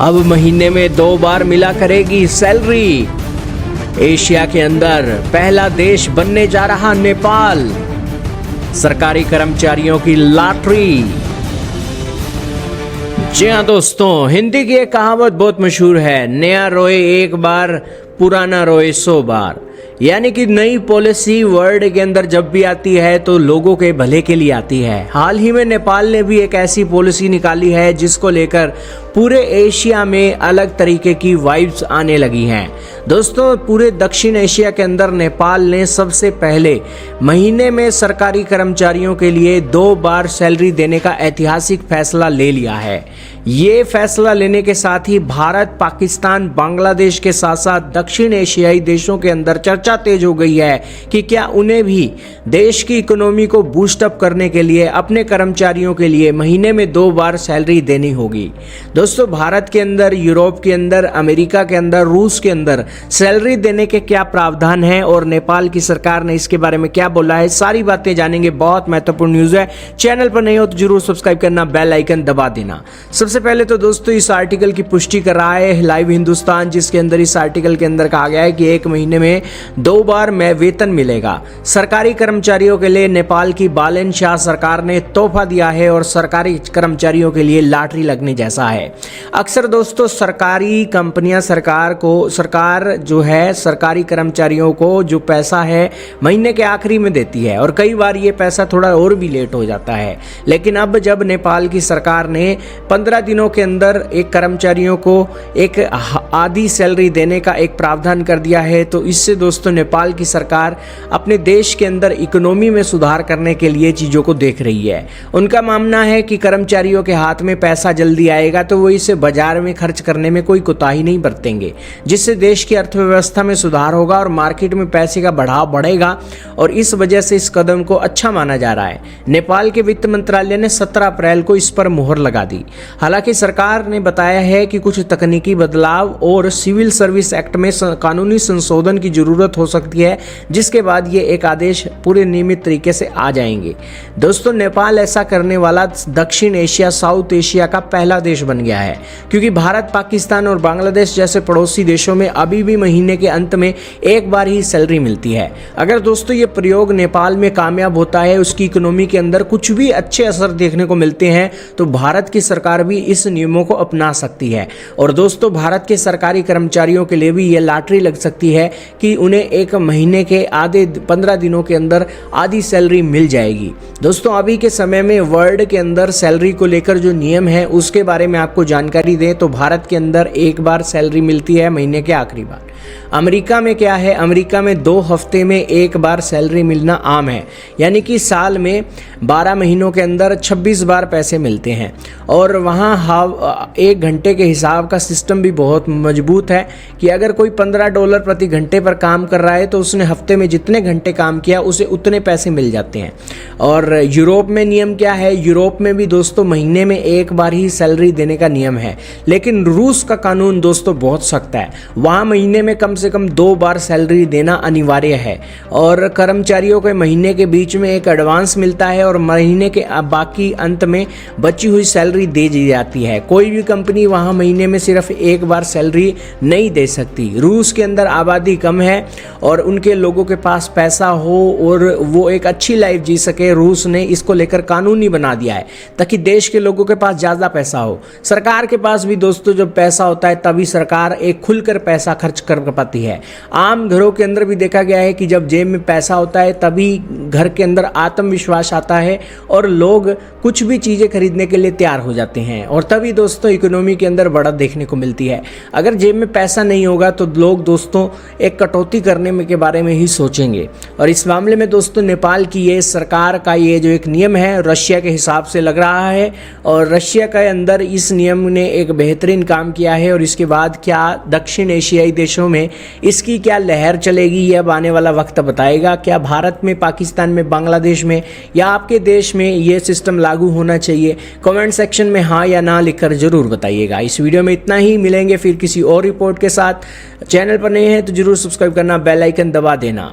अब महीने में 2 बार मिला करेगी सैलरी। एशिया के अंदर पहला देश बनने जा रहा नेपाल। सरकारी कर्मचारियों की लॉटरी। जी हाँ दोस्तों, हिंदी की एक कहावत बहुत मशहूर है, नया रोए एक बार, पुराना रोए 100 बार। यानी कि नई पॉलिसी वर्ल्ड के अंदर जब भी आती है तो लोगों के भले के लिए आती है। हाल ही में नेपाल ने भी एक ऐसी पॉलिसी निकाली है जिसको लेकर पूरे एशिया में अलग तरीके की वाइब्स आने लगी हैं। दोस्तों, पूरे दक्षिण एशिया के अंदर नेपाल ने सबसे पहले महीने में सरकारी कर्मचारियों के लिए 2 बार सैलरी देने का ऐतिहासिक फैसला ले लिया है। ये फैसला लेने के साथ ही भारत, पाकिस्तान, बांग्लादेश के साथ साथ दक्षिण एशियाई देशों के अंदर चर्चा तेज हो गई है कि क्या उन्हें भी देश की इकोनॉमी को बूस्ट अप करने के लिए अपने कर्मचारियों के लिए महीने में 2 बार सैलरी देनी होगी। दोस्तों, भारत के अंदर, यूरोप के अंदर, अमेरिका के अंदर, रूस के अंदर सैलरी देने के क्या प्रावधान है और नेपाल की सरकार ने इसके बारे में क्या बोला है, सारी बातें जानेंगे। बहुत महत्वपूर्ण न्यूज है। चैनल पर नहीं हो तो जरूर सब्सक्राइब करना, बेल आइकन दबा देना। सबसे पहले तो दोस्तों, इस आर्टिकल की पुष्टि कर रहा है लाइव हिंदुस्तान, जिसके अंदर इस आर्टिकल के अंदर कहा गया है कि 1 महीने में 2 बार में वेतन मिलेगा। सरकारी कर्मचारियों के लिए नेपाल की बालेन शाह सरकार ने तोहफा दिया है और सरकारी कर्मचारियों के लिए लॉटरी लगने जैसा है। अक्सर दोस्तों, सरकारी कंपनियां सरकार जो है सरकारी कर्मचारियों को जो पैसा है महीने के आखिरी में देती है और कई बार ये पैसा थोड़ा और भी लेट हो जाता है। लेकिन अब जब नेपाल की सरकार ने 15 दिनों के अंदर एक कर्मचारियों को एक आधी सैलरी देने का एक प्रावधान कर दिया है, तो इससे दोस्तों नेपाल की सरकार अपने देश के अंदर इकोनॉमी में सुधार करने के लिए चीज़ों को देख रही है। उनका मानना है कि कर्मचारियों के हाथ में पैसा जल्दी आएगा तो वो इसे बाजार में खर्च करने में कोई कोताही नहीं बरतेंगे, जिससे देश की अर्थव्यवस्था में सुधार होगा और मार्केट में पैसे का बढ़ाव बढ़ेगा और इस वजह से इस कदम को अच्छा माना जा रहा है। नेपाल के वित्त मंत्रालय ने 17 अप्रैल को इस पर मुहर लगा दी। हालांकि सरकार ने बताया है कि कुछ तकनीकी बदलाव और सिविल सर्विस एक्ट में कानूनी संशोधन की जरूरत हो सकती है, जिसके बाद ये एक आदेश पूरे नियमित तरीके से आ जाएंगे। दोस्तों, नेपाल ऐसा करने वाला दक्षिण एशिया, साउथ एशिया का पहला देश बन गया है, क्योंकि भारत, पाकिस्तान और बांग्लादेश जैसे पड़ोसी देशों में अभी भी महीने के अंत में 1 बार ही सैलरी मिलती है। अगर दोस्तों ये प्रयोग नेपाल में कामयाब होता है, उसकी इकोनॉमी के अंदर कुछ भी अच्छे असर देखने को मिलते हैं, तो भारत की सरकार भी इस नियमों को अपना सकती है। और दोस्तों, भारत के सरकारी कर्मचारियों के लिए भी ये लॉटरी लग सकती है कि उन्हें 1 महीने के आधे 15 दिनों के अंदर आधी सैलरी मिल जाएगी। दोस्तों, अभी के समय में वर्ल्ड के अंदर सैलरी को लेकर जो नियम है उसके बारे में आपको जानकारी दें तो भारत के अंदर 1 बार सैलरी मिलती है, महीने के आखिरी बार। अमेरिका में क्या है, अमेरिका में 2 हफ्ते में 1 बार सैलरी मिलना आम है, यानी कि साल में 12 महीनों के अंदर 26 बार पैसे मिलते हैं। और वहाँ 1 घंटे के हिसाब का सिस्टम भी बहुत मजबूत है कि अगर कोई $15 प्रति घंटे पर काम कर रहा है तो उसने हफ्ते में जितने घंटे काम किया उसे उतने पैसे मिल जाते हैं। और यूरोप में नियम क्या है, यूरोप में भी दोस्तों महीने में 1 बार ही सैलरी देने का नियम है। लेकिन रूस का कानून दोस्तों बहुत सख्त है, वहाँ महीने में कम से कम 2 बार सैलरी देना अनिवार्य है और कर्मचारियों के महीने के बीच में एक एडवांस मिलता है और महीने के बाकी अंत में बची हुई सैलरी दे दी जाती है। कोई भी कंपनी वहाँ महीने में सिर्फ 1 बार सैलरी नहीं दे सकती। रूस के अंदर आबादी कम है और उनके लोगों के पास पैसा हो और वो एक अच्छी लाइफ जी सके, रूस ने इसको लेकर कानूनी बना दिया है ताकि देश के लोगों के पास ज़्यादा पैसा हो। सरकार के पास भी दोस्तों जब पैसा होता है तभी सरकार एक खुलकर पैसा खर्च कर पाती है। आम घरों के अंदर भी देखा गया है कि जब जेब में पैसा होता है तभी घर के अंदर आत्मविश्वास आता है और लोग कुछ भी चीज़ें खरीदने के लिए तैयार हो जाते हैं और तभी दोस्तों इकोनॉमी के अंदर बढ़त देखने को मिलती है। अगर जेब में पैसा नहीं होगा तो लोग दोस्तों एक कटौती करने में के बारे में ही सोचेंगे। और इस मामले में दोस्तों नेपाल की ये सरकार का ये जो एक नियम है रशिया के हिसाब से लग रहा है और रशिया के अंदर इस नियम ने एक बेहतरीन काम किया है। और इसके बाद क्या दक्षिण एशियाई देशों में इसकी क्या लहर चलेगी, ये अब आने वाला वक्त बताएगा। क्या भारत में, पाकिस्तान में, बांग्लादेश में या आपके देश में ये सिस्टम लागू होना चाहिए? कमेंट सेक्शन में हाँ या ना लिखकर जरूर बताइएगा। इस वीडियो में इतना ही, मिलेंगे फिर किसी और रिपोर्ट के साथ। चैनल पर नए हैं तो जरूर सब्सक्राइब करना, बेल आइकन दबा देना।